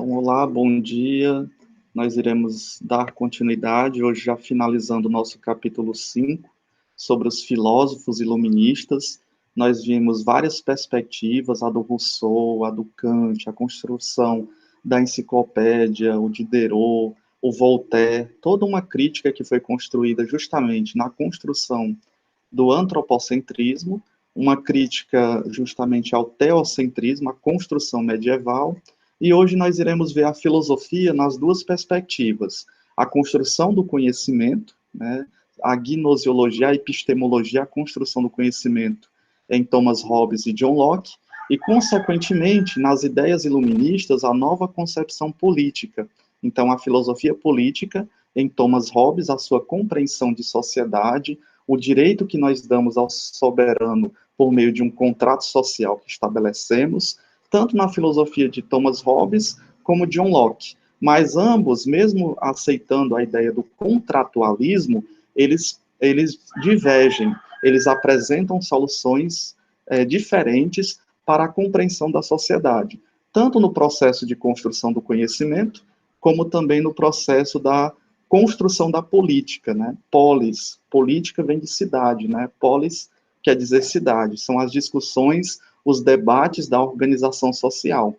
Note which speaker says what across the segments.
Speaker 1: Então, olá, bom dia. Nós iremos dar continuidade, hoje já finalizando o nosso capítulo 5, sobre os filósofos iluministas. Nós vimos várias perspectivas, a do Rousseau, a do Kant, a construção da enciclopédia, o Diderot, o Voltaire, toda uma crítica que foi construída justamente na construção do antropocentrismo, uma crítica justamente ao teocentrismo, à construção medieval, e hoje nós iremos ver a filosofia nas duas perspectivas, a construção do conhecimento, né, a gnoseologia, a epistemologia, a construção do conhecimento em Thomas Hobbes e John Locke, e, consequentemente, nas ideias iluministas, a nova concepção política. Então, a filosofia política, em Thomas Hobbes, a sua compreensão de sociedade, o direito que nós damos ao soberano por meio de um contrato social que estabelecemos, tanto na filosofia de Thomas Hobbes como John Locke. Mas ambos, mesmo aceitando a ideia do contratualismo, eles divergem, eles apresentam soluções diferentes para a compreensão da sociedade, tanto no processo de construção do conhecimento, como também no processo da construção da política, né? Polis, política vem de cidade, né? Polis quer dizer cidade, são as discussões, os debates da organização social.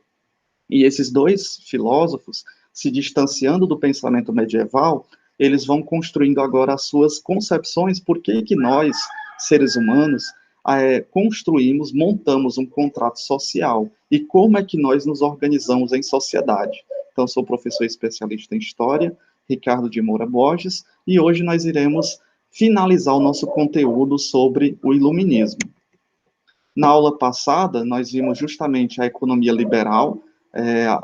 Speaker 1: E esses dois filósofos, se distanciando do pensamento medieval, eles vão construindo agora as suas concepções, por que nós, seres humanos, construímos, montamos um contrato social, e como é que nós nos organizamos em sociedade. Então, sou professor especialista em História, Ricardo de Moura Borges, e hoje nós iremos finalizar o nosso conteúdo sobre o Iluminismo. Na aula passada, nós vimos justamente a economia liberal,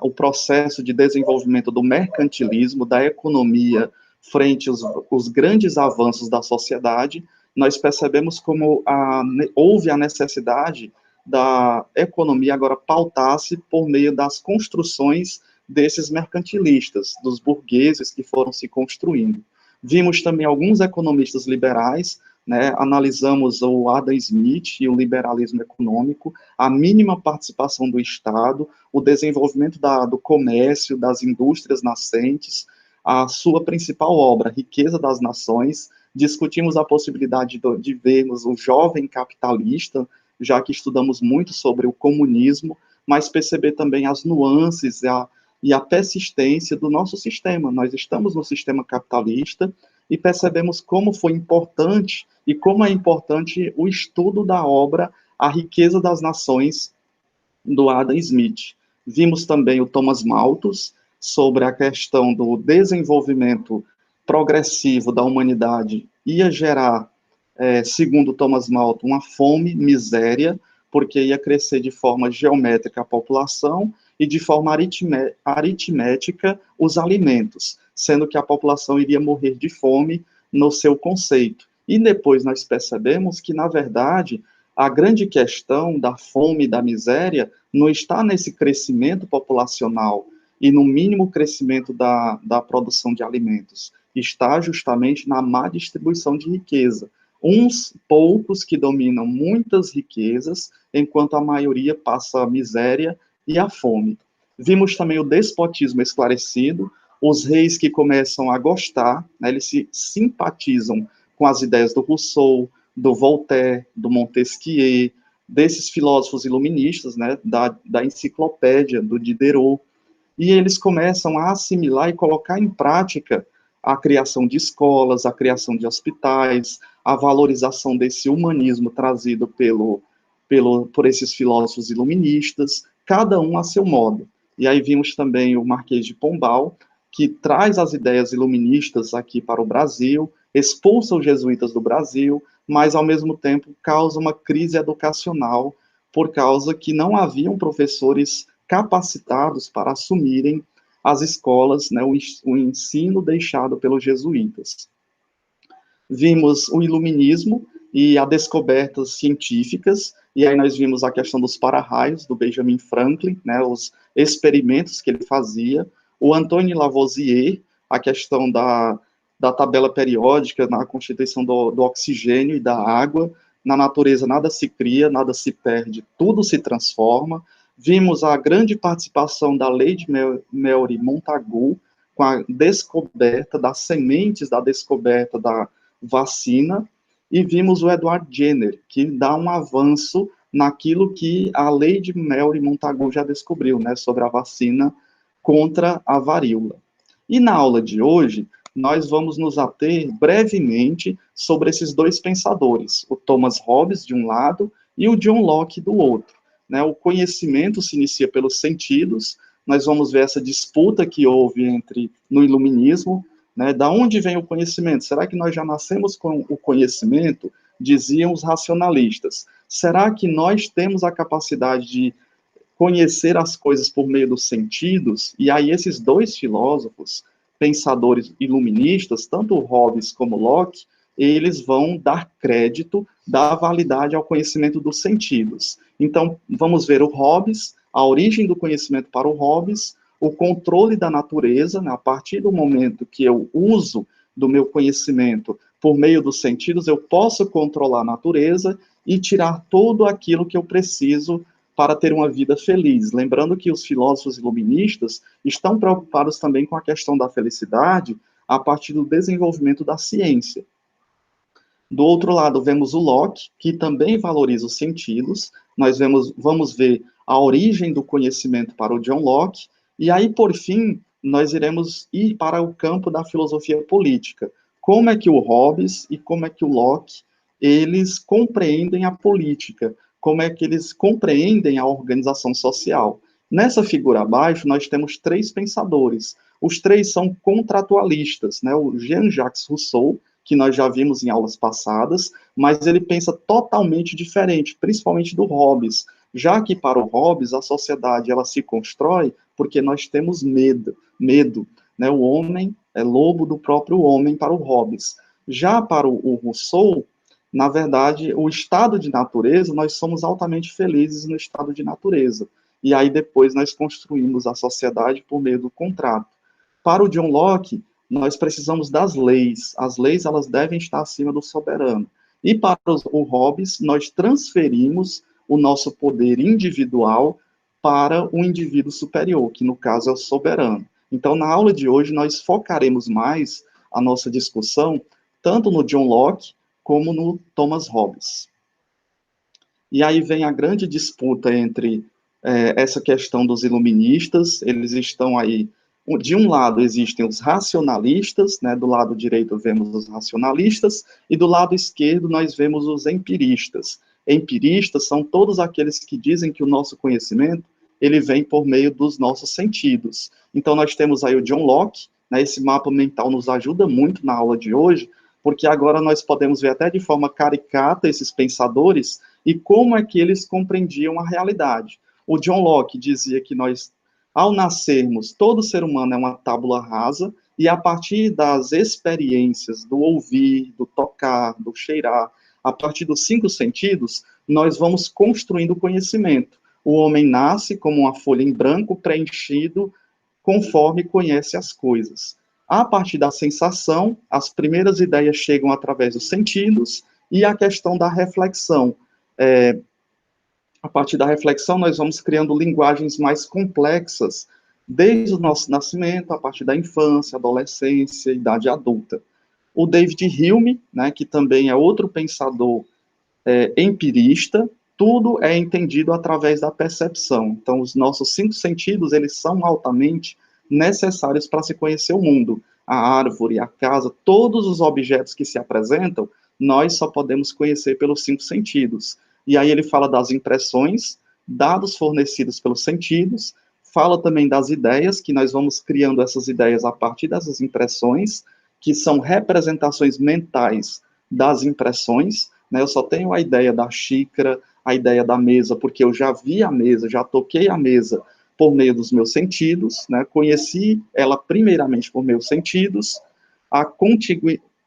Speaker 1: o processo de desenvolvimento do mercantilismo, da economia, frente aos grandes avanços da sociedade. Nós percebemos como houve a necessidade da economia agora pautar-se por meio das construções desses mercantilistas, dos burgueses que foram se construindo. Vimos também alguns economistas liberais, né, analisamos o Adam Smith e o liberalismo econômico, a mínima participação do Estado, o desenvolvimento do comércio, das indústrias nascentes, a sua principal obra, Riqueza das Nações. Discutimos a possibilidade de vermos o jovem capitalista, já que estudamos muito sobre o comunismo, mas perceber também as nuances e a persistência do nosso sistema. Nós estamos no sistema capitalista e percebemos como foi importante e como é importante o estudo da obra A Riqueza das Nações, do Adam Smith. Vimos também o Thomas Malthus, sobre a questão do desenvolvimento progressivo da humanidade ia gerar, segundo Thomas Malthus, uma fome, miséria, porque ia crescer de forma geométrica a população e de forma aritmética os alimentos, sendo que a população iria morrer de fome no seu conceito. E depois nós percebemos que, na verdade, a grande questão da fome e da miséria não está nesse crescimento populacional e no mínimo crescimento da produção de alimentos. Está justamente na má distribuição de riqueza. Uns poucos que dominam muitas riquezas, enquanto a maioria passa a miséria e a fome. Vimos também o despotismo esclarecido, os reis que começam a gostar, né, eles se simpatizam com as ideias do Rousseau, do Voltaire, do Montesquieu, desses filósofos iluministas, né, da enciclopédia, do Diderot, e eles começam a assimilar e colocar em prática a criação de escolas, a criação de hospitais, a valorização desse humanismo trazido por esses filósofos iluministas, cada um a seu modo. E aí vimos também o Marquês de Pombal, que traz as ideias iluministas aqui para o Brasil, expulsa os jesuítas do Brasil, mas, ao mesmo tempo, causa uma crise educacional, por causa que não haviam professores capacitados para assumirem as escolas, né, o ensino deixado pelos jesuítas. Vimos o iluminismo e as descobertas científicas, e aí nós vimos a questão dos para-raios, do Benjamin Franklin, né, os experimentos que ele fazia, o Antoine Lavoisier, a questão da tabela periódica, na constituição do oxigênio e da água, na natureza nada se cria, nada se perde, tudo se transforma. vimos a grande participação da Lady Mary Montagu, com a descoberta das sementes da descoberta da vacina, e vimos o Edward Jenner, que dá um avanço naquilo que a Lady Mary Montagu já descobriu, né, sobre a vacina contra a varíola. E na aula de hoje, nós vamos nos ater brevemente sobre esses dois pensadores, o Thomas Hobbes, de um lado, e o John Locke, do outro. Né, o conhecimento se inicia pelos sentidos, nós vamos ver essa disputa que houve no iluminismo, né, da onde vem o conhecimento? Será que nós já nascemos com o conhecimento? Diziam os racionalistas. Será que nós temos a capacidade de conhecer as coisas por meio dos sentidos? E aí esses dois filósofos, pensadores iluministas, tanto Hobbes como Locke, eles vão dar crédito, dar validade ao conhecimento dos sentidos. Então, vamos ver o Hobbes, a origem do conhecimento para o Hobbes, o controle da natureza, né, a partir do momento que eu uso do meu conhecimento por meio dos sentidos, eu posso controlar a natureza e tirar tudo aquilo que eu preciso para ter uma vida feliz. Lembrando que os filósofos iluministas estão preocupados também com a questão da felicidade a partir do desenvolvimento da ciência. Do outro lado, vemos o Locke, que também valoriza os sentidos. Nós vamos ver a origem do conhecimento para o John Locke, e aí, por fim, nós iremos ir para o campo da filosofia política. Como é que o Hobbes e como é que o Locke, eles compreendem a política, como é que eles compreendem a organização social. Nessa figura abaixo, nós temos três pensadores. Os três são contratualistas, né? O Jean-Jacques Rousseau, que nós já vimos em aulas passadas, mas ele pensa totalmente diferente, principalmente do Hobbes, já que para o Hobbes a sociedade ela se constrói porque nós temos medo, né? O homem é lobo do próprio homem para o Hobbes. Já para o Rousseau, na verdade, o estado de natureza, nós somos altamente felizes no estado de natureza. E aí depois nós construímos a sociedade por meio do contrato. Para o John Locke, nós precisamos das leis. As leis, elas devem estar acima do soberano. E para o Hobbes, nós transferimos o nosso poder individual para o indivíduo superior, que no caso é o soberano. Então, na aula de hoje, nós focaremos mais a nossa discussão tanto no John Locke como no Thomas Hobbes. E aí vem a grande disputa entre essa questão dos iluministas. Eles estão aí, de um lado existem os racionalistas, né, do lado direito vemos os racionalistas, e do lado esquerdo nós vemos os empiristas. Empiristas são todos aqueles que dizem que o nosso conhecimento, ele vem por meio dos nossos sentidos. Então nós temos aí o John Locke, né, esse mapa mental nos ajuda muito na aula de hoje, porque agora nós podemos ver até de forma caricata esses pensadores e como é que eles compreendiam a realidade. O John Locke dizia que nós, ao nascermos, todo ser humano é uma tábula rasa, e a partir das experiências, do ouvir, do tocar, do cheirar, a partir dos 5 sentidos, nós vamos construindo o conhecimento. O homem nasce como uma folha em branco, preenchido, conforme conhece as coisas. A partir da sensação, as primeiras ideias chegam através dos sentidos, e a questão da reflexão. A partir da reflexão, nós vamos criando linguagens mais complexas, desde o nosso nascimento, a partir da infância, adolescência, idade adulta. O David Hume, né, que também é outro pensador empirista, tudo é entendido através da percepção. Então, os nossos 5 sentidos, eles são altamente necessários para se conhecer o mundo. A árvore, a casa, todos os objetos que se apresentam, nós só podemos conhecer pelos 5 sentidos. E aí ele fala das impressões, dados fornecidos pelos sentidos, fala também das ideias, que nós vamos criando essas ideias a partir dessas impressões, que são representações mentais das impressões, né? Eu só tenho a ideia da xícara, a ideia da mesa, porque eu já vi a mesa, já toquei a mesa por meio dos meus sentidos, né? Conheci ela primeiramente por meus sentidos, a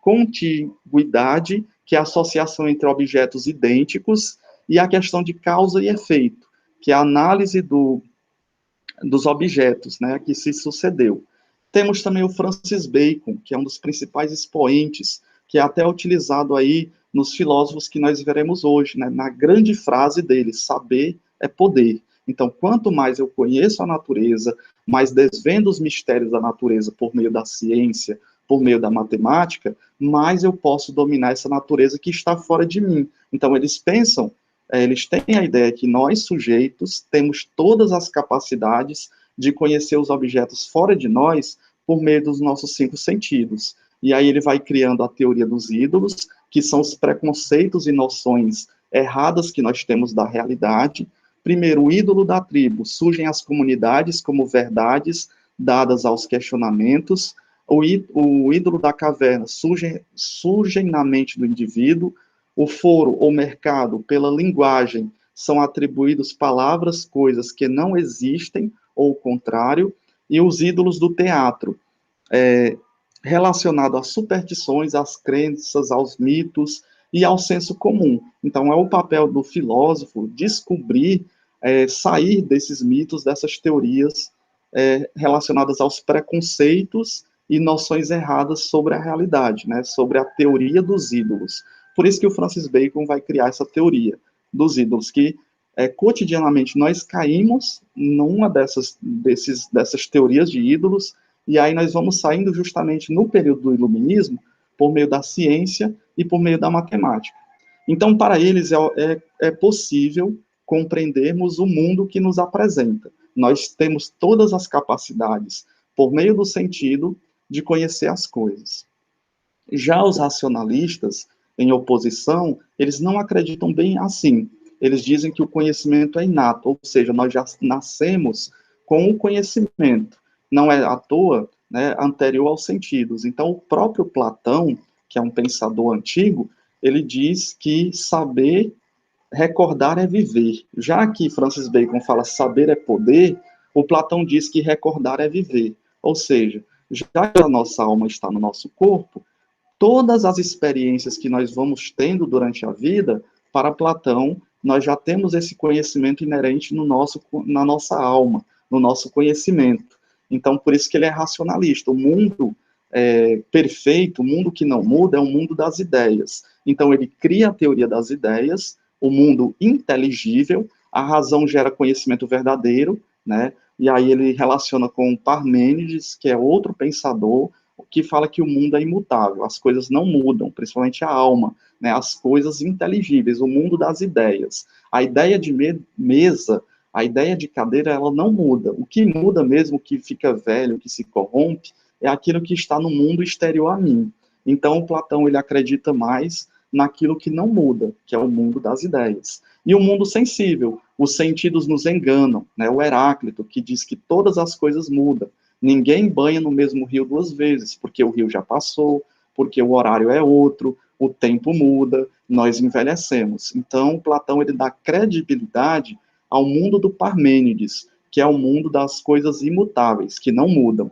Speaker 1: contiguidade, que é a associação entre objetos idênticos, e a questão de causa e efeito, que é a análise dos objetos, né, que se sucedeu. Temos também o Francis Bacon, que é um dos principais expoentes, que é até utilizado aí nos filósofos que nós veremos hoje, né, na grande frase dele, saber é poder. Então, quanto mais eu conheço a natureza, mais desvendo os mistérios da natureza por meio da ciência, por meio da matemática, mais eu posso dominar essa natureza que está fora de mim. Então, eles pensam, eles têm a ideia que nós, sujeitos, temos todas as capacidades de conhecer os objetos fora de nós por meio dos nossos 5 sentidos. E aí ele vai criando a teoria dos ídolos, que são os preconceitos e noções erradas que nós temos da realidade. Primeiro, o ídolo da tribo. Surgem as comunidades como verdades dadas aos questionamentos. O ídolo da caverna surgem na mente do indivíduo. O foro ou mercado, pela linguagem, são atribuídos palavras, coisas que não existem, ou o contrário. E os ídolos do teatro, relacionado às superstições, às crenças, aos mitos e ao senso comum. Então, é o papel do filósofo descobrir, sair desses mitos, dessas teorias relacionadas aos preconceitos e noções erradas sobre a realidade, né, sobre a teoria dos ídolos. Por isso que o Francis Bacon vai criar essa teoria dos ídolos, que cotidianamente nós caímos numa dessas teorias de ídolos, e aí nós vamos saindo justamente no período do iluminismo, por meio da ciência e por meio da matemática. Então, para eles, é possível compreendermos o mundo que nos apresenta. Nós temos todas as capacidades, por meio do sentido, de conhecer as coisas. Já os racionalistas, em oposição, eles não acreditam bem assim. Eles dizem que o conhecimento é inato, ou seja, nós já nascemos com o conhecimento. Não é à toa, né, anterior aos sentidos. Então, o próprio Platão, que é um pensador antigo, ele diz que saber, recordar é viver. Já que Francis Bacon fala saber é poder, o Platão diz que recordar é viver. Ou seja, já que a nossa alma está no nosso corpo, todas as experiências que nós vamos tendo durante a vida, para Platão, nós já temos esse conhecimento inerente na nossa alma, no nosso conhecimento. Então, por isso que ele é racionalista. O mundo perfeito, o mundo que não muda, é o mundo das ideias. Então, ele cria a teoria das ideias, o mundo inteligível, a razão gera conhecimento verdadeiro, né? E aí ele relaciona com Parmênides, que é outro pensador, que fala que o mundo é imutável, as coisas não mudam, principalmente a alma, né, as coisas inteligíveis, o mundo das ideias. A ideia de mesa, a ideia de cadeira, ela não muda. O que muda mesmo, o que fica velho, o que se corrompe, é aquilo que está no mundo exterior a mim. Então, o Platão, ele acredita mais naquilo que não muda, que é o mundo das ideias. E o mundo sensível, os sentidos nos enganam, né, o Heráclito, que diz que todas as coisas mudam. Ninguém banha no mesmo rio 2 vezes, porque o rio já passou, porque o horário é outro, o tempo muda, nós envelhecemos. Então, Platão, ele dá credibilidade ao mundo do Parmênides, que é o mundo das coisas imutáveis, que não mudam.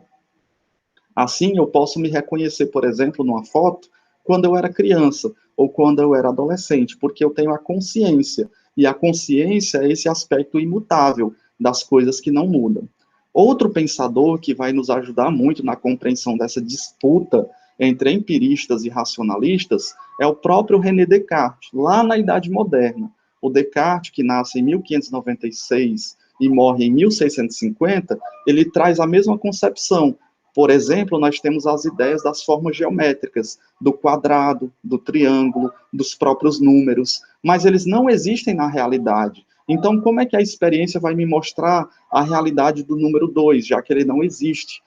Speaker 1: Assim, eu posso me reconhecer, por exemplo, numa foto, quando eu era criança, ou quando eu era adolescente, porque eu tenho a consciência, e a consciência é esse aspecto imutável das coisas que não mudam. Outro pensador que vai nos ajudar muito na compreensão dessa disputa entre empiristas e racionalistas é o próprio René Descartes, lá na Idade Moderna. O Descartes, que nasce em 1596 e morre em 1650, ele traz a mesma concepção. Por exemplo, nós temos as ideias das formas geométricas, do quadrado, do triângulo, dos próprios números, mas eles não existem na realidade. Então, como é que a experiência vai me mostrar a realidade do número 2, já que ele não existe?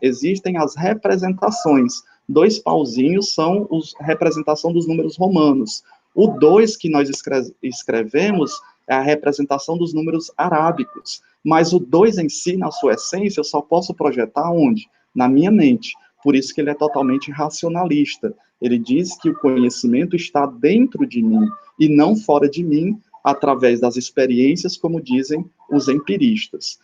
Speaker 1: Existem as representações. 2 pauzinhos são a representação dos números romanos. O 2 que nós escrevemos é a representação dos números arábicos. Mas o 2 em si, na sua essência, eu só posso projetar onde? Na minha mente. Por isso que ele é totalmente racionalista. Ele diz que o conhecimento está dentro de mim e não fora de mim, através das experiências, como dizem os empiristas.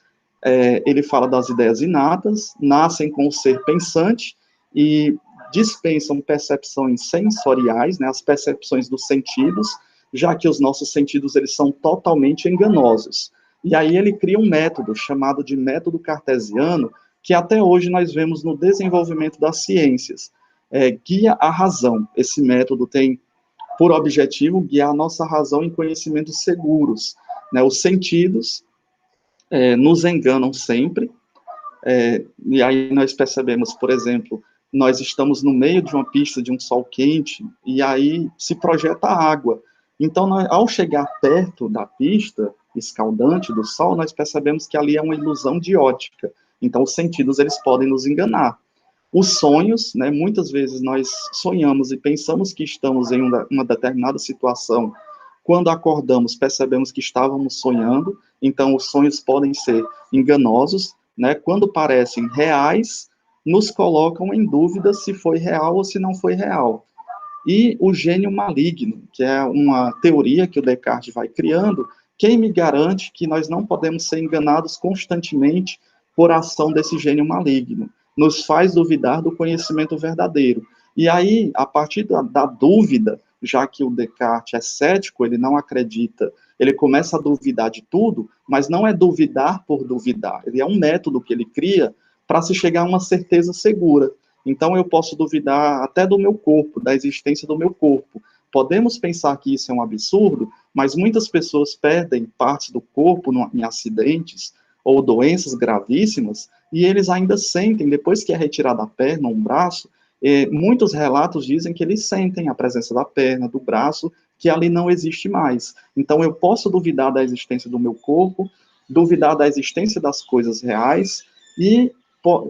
Speaker 1: Ele fala das ideias inatas, nascem com o ser pensante e dispensam percepções sensoriais, né, as percepções dos sentidos, já que os nossos sentidos eles são totalmente enganosos. E aí ele cria um método chamado de método cartesiano, que até hoje nós vemos no desenvolvimento das ciências. Guia a razão. Esse método tem por objetivo guiar a nossa razão em conhecimentos seguros, né? Os sentidos nos enganam sempre, e aí nós percebemos, por exemplo, nós estamos no meio de uma pista de um sol quente, e aí se projeta água. Então, ao chegar perto da pista escaldante do sol, nós percebemos que ali é uma ilusão de ótica. Então, os sentidos, eles podem nos enganar. Os sonhos, né, muitas vezes nós sonhamos e pensamos que estamos em uma determinada situação. Quando acordamos, percebemos que estávamos sonhando, então os sonhos podem ser enganosos, né? Quando parecem reais, nos colocam em dúvida se foi real ou se não foi real. E o gênio maligno, que é uma teoria que o Descartes vai criando, quem me garante que nós não podemos ser enganados constantemente por ação desse gênio maligno? Nos faz duvidar do conhecimento verdadeiro. E aí, a partir da dúvida, já que o Descartes é cético, ele não acredita, ele começa a duvidar de tudo, mas não é duvidar por duvidar, ele é um método que ele cria para se chegar a uma certeza segura. Então, eu posso duvidar até do meu corpo, da existência do meu corpo. Podemos pensar que isso é um absurdo, mas muitas pessoas perdem partes do corpo em acidentes ou doenças gravíssimas, e eles ainda sentem, depois que é retirada a perna ou um braço, muitos relatos dizem que eles sentem a presença da perna, do braço, que ali não existe mais. Então, eu posso duvidar da existência do meu corpo, duvidar da existência das coisas reais, e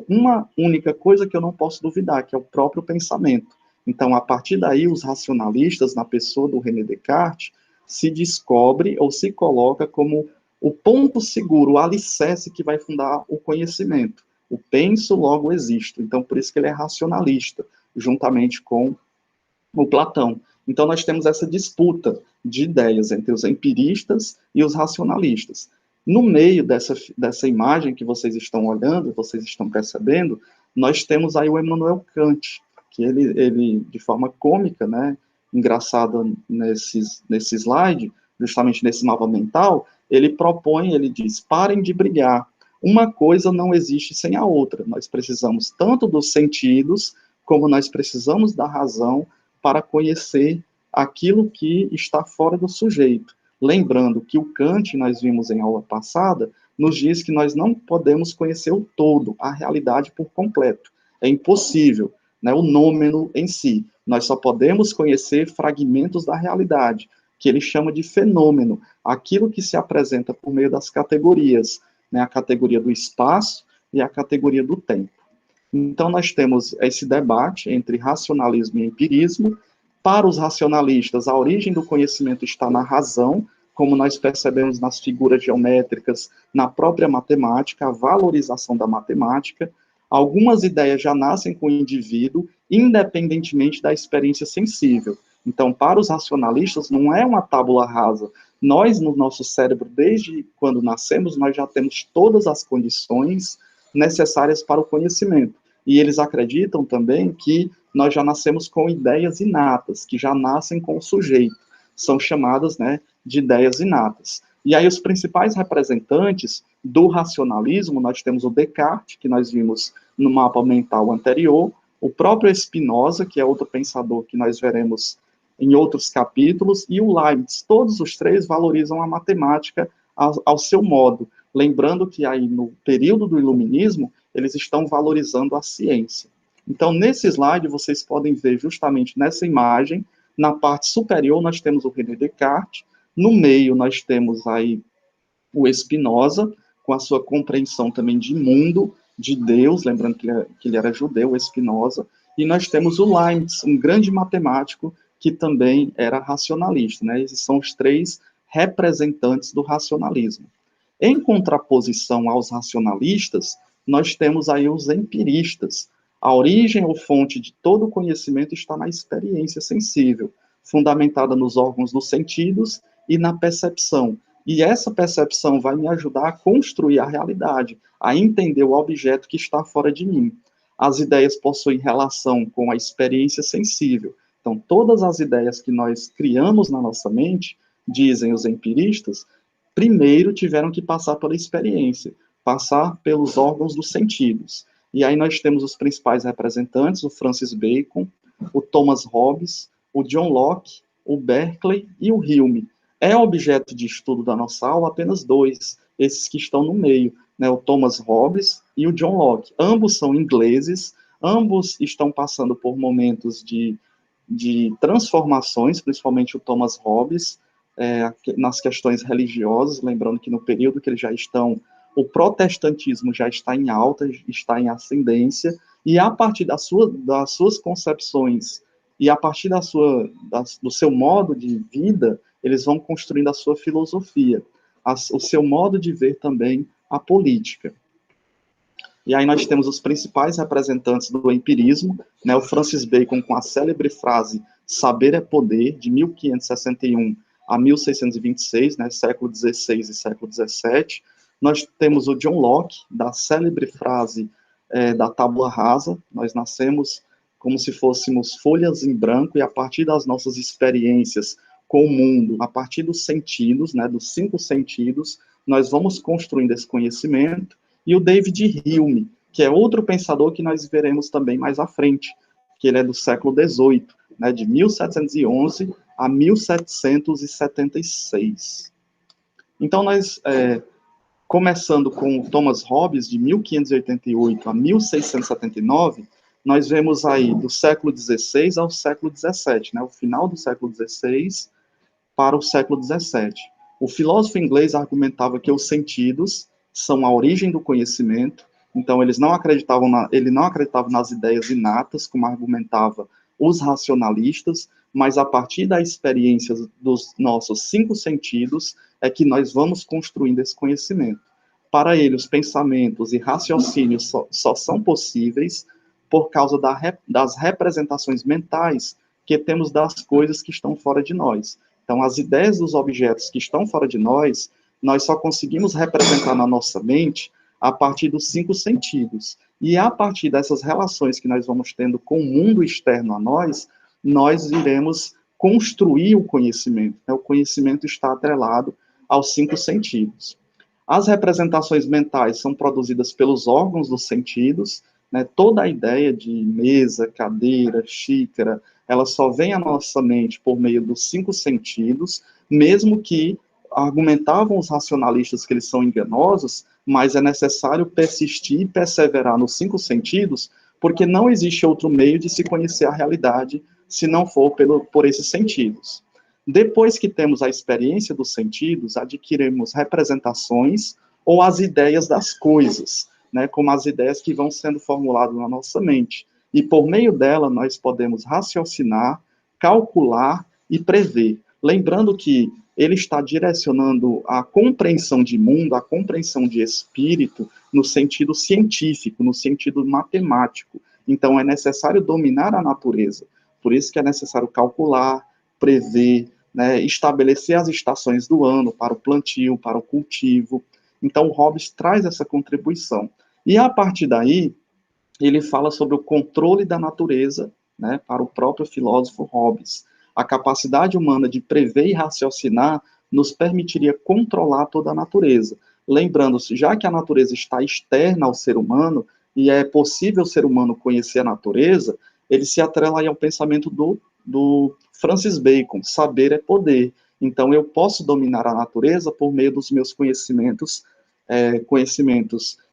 Speaker 1: uma única coisa que eu não posso duvidar, que é o próprio pensamento. Então, a partir daí, os racionalistas, na pessoa do René Descartes, se descobre ou se coloca como o ponto seguro, o alicerce que vai fundar o conhecimento. O penso, logo existo. Então, por isso que ele é racionalista, juntamente com o Platão. Então, nós temos essa disputa de ideias entre os empiristas e os racionalistas. No meio dessa imagem que vocês estão olhando, vocês estão percebendo, nós temos aí o Immanuel Kant, que ele de forma cômica, né, engraçada nesse slide, justamente nesse mapa mental, ele propõe, ele diz, parem de brigar. Uma coisa não existe sem a outra. Nós precisamos tanto dos sentidos, como nós precisamos da razão para conhecer aquilo que está fora do sujeito. Lembrando que o Kant, nós vimos em aula passada, nos diz que nós não podemos conhecer o todo, a realidade por completo. É impossível, né, o nômeno em si. Nós só podemos conhecer fragmentos da realidade, que ele chama de fenômeno, aquilo que se apresenta por meio das categorias, né, a categoria do espaço e a categoria do tempo. Então, nós temos esse debate entre racionalismo e empirismo. Para os racionalistas, a origem do conhecimento está na razão, como nós percebemos nas figuras geométricas, na própria matemática, a valorização da matemática. Algumas ideias já nascem com o indivíduo, independentemente da experiência sensível. Então, para os racionalistas, não é uma tábula rasa. Nós, no nosso cérebro, desde quando nascemos, nós já temos todas as condições necessárias para o conhecimento. E eles acreditam também que nós já nascemos com ideias inatas, que já nascem com o sujeito. São chamadas, né, de ideias inatas. E aí os principais representantes do racionalismo, nós temos o Descartes, que nós vimos no mapa mental anterior, o próprio Spinoza, que é outro pensador que nós veremos em outros capítulos, e o Leibniz. Todos os três valorizam a matemática ao seu modo. Lembrando que aí no período do iluminismo, eles estão valorizando a ciência. Então, nesse slide, vocês podem ver justamente nessa imagem, na parte superior, nós temos o René Descartes, no meio, nós temos aí o Spinoza, com a sua compreensão também de mundo, de Deus, lembrando que ele era judeu, o Spinoza, e nós temos o Leibniz, um grande matemático, que também era racionalista, né? Esses são os três representantes do racionalismo. Em contraposição aos racionalistas, nós temos aí os empiristas. A origem ou fonte de todo o conhecimento está na experiência sensível, fundamentada nos órgãos dos sentidos e na percepção. E essa percepção vai me ajudar a construir a realidade, a entender o objeto que está fora de mim. As ideias possuem relação com a experiência sensível. Então, todas as ideias que nós criamos na nossa mente, dizem os empiristas, primeiro tiveram que passar pela experiência, passar pelos órgãos dos sentidos. E aí nós temos os principais representantes, o Francis Bacon, o Thomas Hobbes, o John Locke, o Berkeley e o Hume. É objeto de estudo da nossa aula apenas dois, esses que estão no meio, né, o Thomas Hobbes e o John Locke. Ambos são ingleses, ambos estão passando por momentos de transformações, principalmente o Thomas Hobbes, nas questões religiosas, lembrando que no período que eles já estão, o protestantismo já está em alta, está em ascendência, e a partir das suas concepções e a partir do seu modo de vida, eles vão construindo a sua filosofia, o seu modo de ver também a política. E aí nós temos os principais representantes do empirismo, né, o Francis Bacon com a célebre frase "saber é poder", de 1561 a 1626, né, século XVI e século XVII. Nós temos o John Locke, da célebre frase da tábua rasa: nós nascemos como se fôssemos folhas em branco, e a partir das nossas experiências com o mundo, a partir dos sentidos, né, dos 5 sentidos, nós vamos construindo esse conhecimento. E o David Hume, que é outro pensador que nós veremos também mais à frente, que ele é do século XVIII, né, de 1711 a 1776. Então, nós, começando com o Thomas Hobbes, de 1588 a 1679, nós vemos aí do século XVI ao século XVII, né, o final do século XVI para o século XVII. O filósofo inglês argumentava que os sentidos são a origem do conhecimento, então ele não acreditava nas ideias inatas, como argumentava os racionalistas, mas a partir da experiência dos nossos 5 sentidos é que nós vamos construindo esse conhecimento. Para ele, os pensamentos e raciocínios só são possíveis por causa das representações mentais que temos das coisas que estão fora de nós. Então, as ideias dos objetos que estão fora de nós, nós só conseguimos representar na nossa mente a partir dos 5 sentidos. E a partir dessas relações que nós vamos tendo com o mundo externo a nós iremos construir o conhecimento. O conhecimento está atrelado aos 5 sentidos. As representações mentais são produzidas pelos órgãos dos sentidos, né? Toda a ideia de mesa, cadeira, xícara, ela só vem à nossa mente por meio dos 5 sentidos, mesmo que argumentavam os racionalistas que eles são enganosos, mas é necessário persistir e perseverar nos 5 sentidos, porque não existe outro meio de se conhecer a realidade se não for por esses sentidos. Depois que temos a experiência dos sentidos, adquirimos representações ou as ideias das coisas, né, como as ideias que vão sendo formuladas na nossa mente. E por meio dela, nós podemos raciocinar, calcular e prever. Lembrando que ele está direcionando a compreensão de mundo, a compreensão de espírito, no sentido científico, no sentido matemático. Então, é necessário dominar a natureza. Por isso que é necessário calcular, prever, né, estabelecer as estações do ano para o plantio, para o cultivo. Então, o Hobbes traz essa contribuição. E, a partir daí, ele fala sobre o controle da natureza, né, para o próprio filósofo Hobbes. A capacidade humana de prever e raciocinar nos permitiria controlar toda a natureza. Lembrando-se, já que a natureza está externa ao ser humano, e é possível o ser humano conhecer a natureza, ele se atrela aí ao pensamento do Francis Bacon: saber é poder. Então, eu posso dominar a natureza por meio dos meus conhecimentos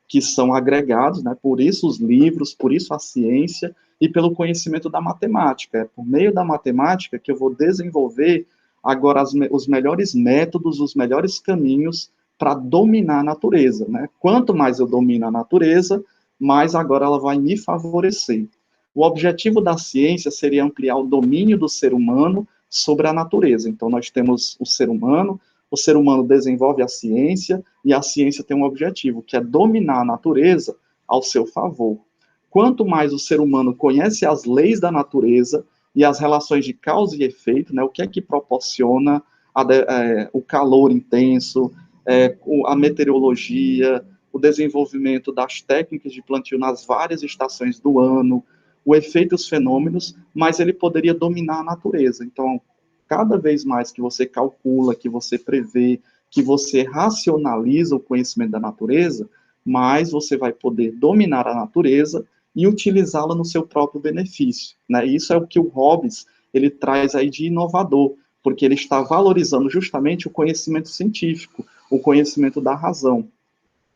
Speaker 1: que são agregados, né? Por isso os livros, por isso a ciência, e pelo conhecimento da matemática. É por meio da matemática que eu vou desenvolver agora os melhores métodos, os melhores caminhos para dominar a natureza, né? Quanto mais eu domino a natureza, mais agora ela vai me favorecer. O objetivo da ciência seria ampliar o domínio do ser humano sobre a natureza. Então, nós temos o ser humano desenvolve a ciência, e a ciência tem um objetivo, que é dominar a natureza ao seu favor. Quanto mais o ser humano conhece as leis da natureza e as relações de causa e efeito, né, o que é que proporciona o calor intenso, a meteorologia, o desenvolvimento das técnicas de plantio nas várias estações do ano, o efeito e os fenômenos, mas ele poderia dominar a natureza. Então, cada vez mais que você calcula, que você prevê, que você racionaliza o conhecimento da natureza, mais você vai poder dominar a natureza e utilizá-la no seu próprio benefício, né? Isso é o que o Hobbes ele traz aí de inovador, porque ele está valorizando justamente o conhecimento científico, o conhecimento da razão.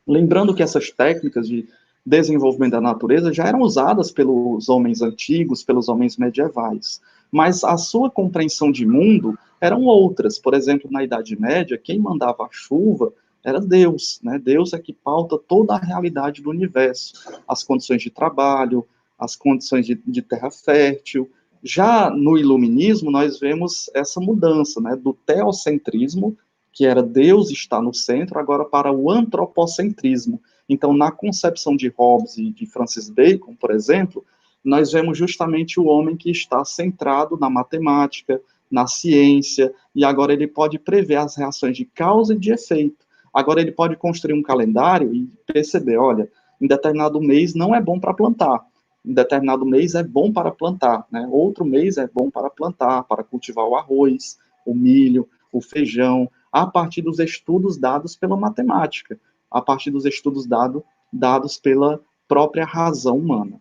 Speaker 1: Lembrando que essas técnicas de desenvolvimento da natureza já eram usadas pelos homens antigos, pelos homens medievais, mas a sua compreensão de mundo eram outras. Por exemplo, na Idade Média, quem mandava a chuva era Deus, né? Deus é que pauta toda a realidade do universo, as condições de trabalho, as condições de terra fértil. Já no iluminismo, nós vemos essa mudança, né, do teocentrismo, que era Deus está no centro, agora para o antropocentrismo. Então, na concepção de Hobbes e de Francis Bacon, por exemplo, nós vemos justamente o homem que está centrado na matemática, na ciência, e agora ele pode prever as reações de causa e de efeito. Agora ele pode construir um calendário e perceber, olha, em determinado mês não é bom para plantar, em determinado mês é bom para plantar, né? Outro mês é bom para plantar, para cultivar o arroz, o milho, o feijão, a partir dos estudos dados pela matemática, a partir dos estudos dados pela própria razão humana.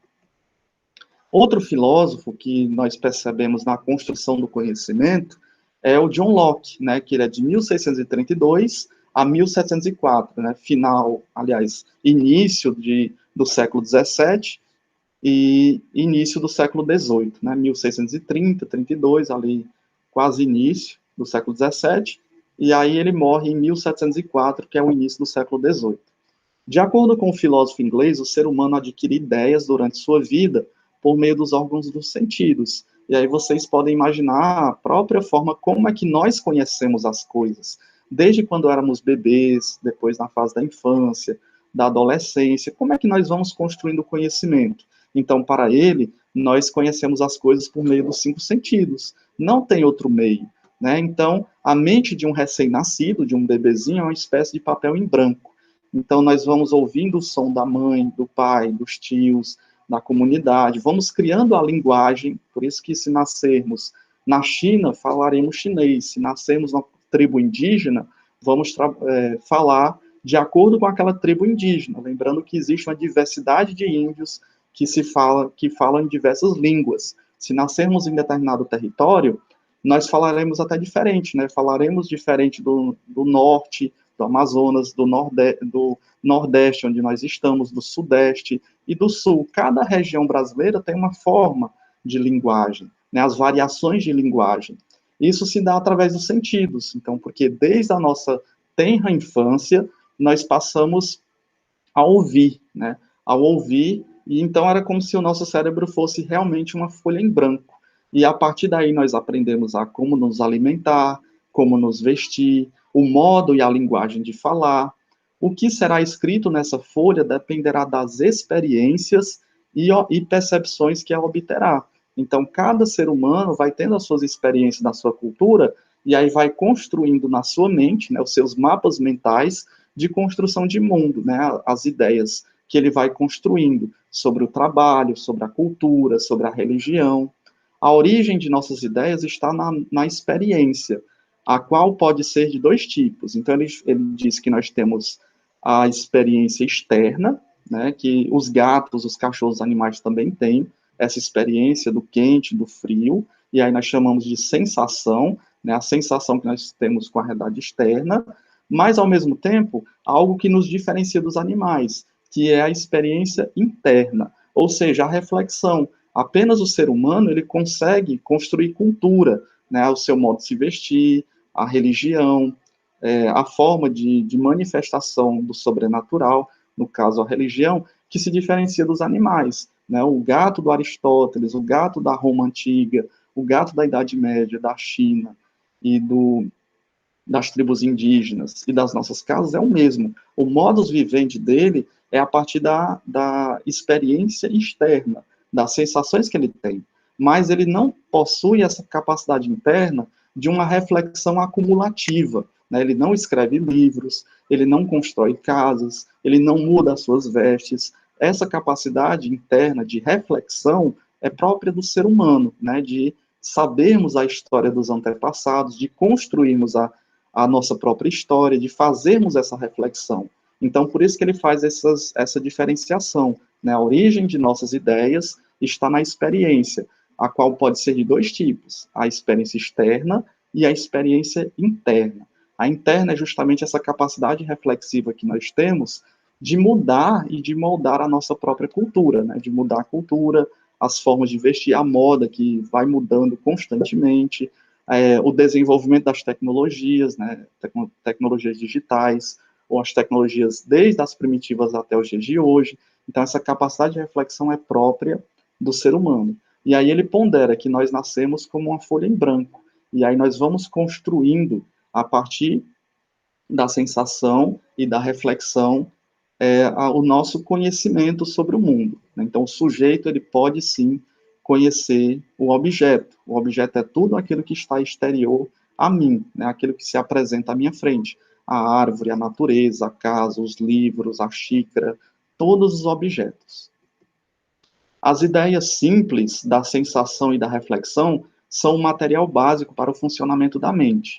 Speaker 1: Outro filósofo que nós percebemos na construção do conhecimento é o John Locke, né, que ele é de 1632 a 1704, né, final, aliás, início do século XVII e início do século XVIII, né, 1630, 32, ali quase início do século XVII, e aí ele morre em 1704, que é o início do século XVIII. De acordo com o filósofo inglês, o ser humano adquire ideias durante sua vida por meio dos órgãos dos sentidos. E aí vocês podem imaginar a própria forma como é que nós conhecemos as coisas. Desde quando éramos bebês, depois na fase da infância, da adolescência, como é que nós vamos construindo o conhecimento? Então, para ele, nós conhecemos as coisas por meio dos 5 sentidos. Não tem outro meio, né? Então, a mente de um recém-nascido, de um bebezinho, é uma espécie de papel em branco. Então, nós vamos ouvindo o som da mãe, do pai, dos tios, da comunidade, vamos criando a linguagem, por isso que se nascermos na China, falaremos chinês, se nascermos na tribo indígena, vamos falar de acordo com aquela tribo indígena, lembrando que existe uma diversidade de índios que falam em diversas línguas. Se nascermos em determinado território, nós falaremos até diferente, né? Falaremos diferente do norte, do Amazonas, do Nordeste, onde nós estamos, do Sudeste e do Sul. Cada região brasileira tem uma forma de linguagem, né, as variações de linguagem. Isso se dá através dos sentidos, então, porque desde a nossa tenra infância, nós passamos a ouvir, né, ao ouvir, e então era como se o nosso cérebro fosse realmente uma folha em branco. E a partir daí nós aprendemos a como nos alimentar, como nos vestir, o modo e a linguagem de falar. O que será escrito nessa folha dependerá das experiências e percepções que ela obterá. Então, cada ser humano vai tendo as suas experiências da sua cultura e aí vai construindo na sua mente, né, os seus mapas mentais de construção de mundo, né, as ideias que ele vai construindo sobre o trabalho, sobre a cultura, sobre a religião. A origem de nossas ideias está na experiência, a qual pode ser de 2 tipos. Então, ele diz que nós temos a experiência externa, né, que os gatos, os cachorros, os animais também têm essa experiência do quente, do frio, e aí nós chamamos de sensação, né, a sensação que nós temos com a realidade externa, mas, ao mesmo tempo, algo que nos diferencia dos animais, que é a experiência interna, ou seja, a reflexão. Apenas o ser humano ele consegue construir cultura, né, o seu modo de se vestir, a religião, a forma de manifestação do sobrenatural, no caso a religião, que se diferencia dos animais. Né? O gato do Aristóteles, o gato da Roma Antiga, o gato da Idade Média, da China e das tribos indígenas e das nossas casas é o mesmo. O modus vivendi dele é a partir da experiência externa, das sensações que ele tem. Mas ele não possui essa capacidade interna de uma reflexão acumulativa. Né? Ele não escreve livros, ele não constrói casas, ele não muda as suas vestes. Essa capacidade interna de reflexão é própria do ser humano, né? De sabermos a história dos antepassados, de construirmos a nossa própria história, de fazermos essa reflexão. Então, por isso que ele faz essa diferenciação. Né? A origem de nossas ideias está na experiência, a qual pode ser de 2 tipos. A experiência externa e a experiência interna. A interna é justamente essa capacidade reflexiva que nós temos de mudar e de moldar a nossa própria cultura, né? De mudar a cultura, as formas de vestir, a moda que vai mudando constantemente, o desenvolvimento das tecnologias, né? Tecnologias digitais, ou as tecnologias desde as primitivas até os dias de hoje. Então, essa capacidade de reflexão é própria do ser humano. E aí ele pondera que nós nascemos como uma folha em branco, e aí nós vamos construindo a partir da sensação e da reflexão o nosso conhecimento sobre o mundo. Né? Então, o sujeito ele pode sim conhecer o objeto. O objeto é tudo aquilo que está exterior a mim, né? Aquilo que se apresenta à minha frente. A árvore, a natureza, a casa, os livros, a xícara, todos os objetos. As ideias simples da sensação e da reflexão são o material básico para o funcionamento da mente.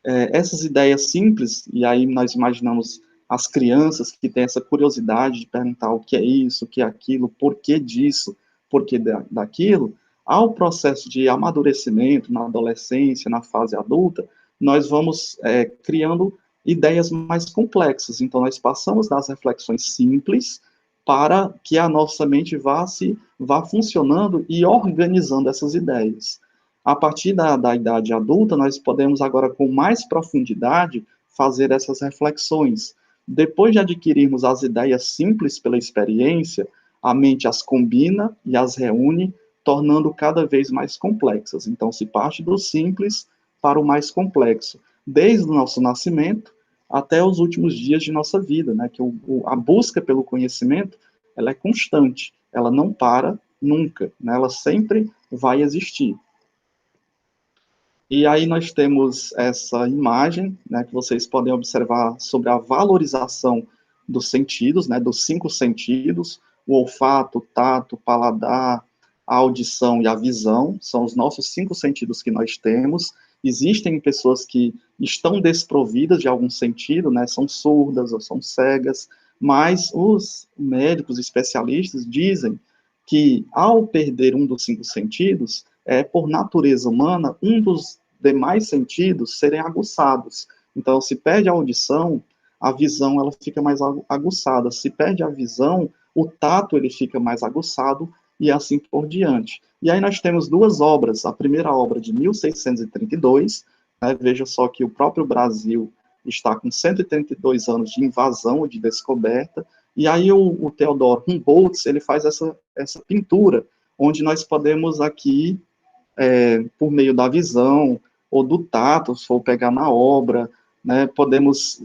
Speaker 1: Essas ideias simples, e aí nós imaginamos as crianças que têm essa curiosidade de perguntar o que é isso, o que é aquilo, por que disso, por que daquilo, ao processo de amadurecimento na adolescência, na fase adulta, nós vamos criando ideias mais complexas. Então, nós passamos das reflexões simples para que a nossa mente vá funcionando e organizando essas ideias. A partir da idade adulta, nós podemos agora, com mais profundidade, fazer essas reflexões. Depois de adquirirmos as ideias simples pela experiência, a mente as combina e as reúne, tornando cada vez mais complexas. Então, se parte do simples para o mais complexo, desde o nosso nascimento até os últimos dias de nossa vida, né? Que a busca pelo conhecimento, ela é constante, ela não para nunca, né? Ela sempre vai existir. E aí nós temos essa imagem, né, que vocês podem observar sobre a valorização dos sentidos, né, dos 5 sentidos, o olfato, o tato, o paladar, a audição e a visão, são os nossos 5 sentidos que nós temos. Existem pessoas que estão desprovidas de algum sentido, né, são surdas ou são cegas, mas os médicos especialistas dizem que ao perder um dos 5 sentidos, por natureza humana, um dos demais sentidos serem aguçados. Então, se perde a audição, a visão ela fica mais aguçada. Se perde a visão, o tato ele fica mais aguçado e assim por diante. E aí nós temos 2 obras. A primeira obra de 1632, né, veja só que o próprio Brasil está com 132 anos de invasão ou de descoberta, e aí o Theodor Humboldt, ele faz essa pintura, onde nós podemos aqui, por meio da visão ou do tato, se for pegar na obra, né, podemos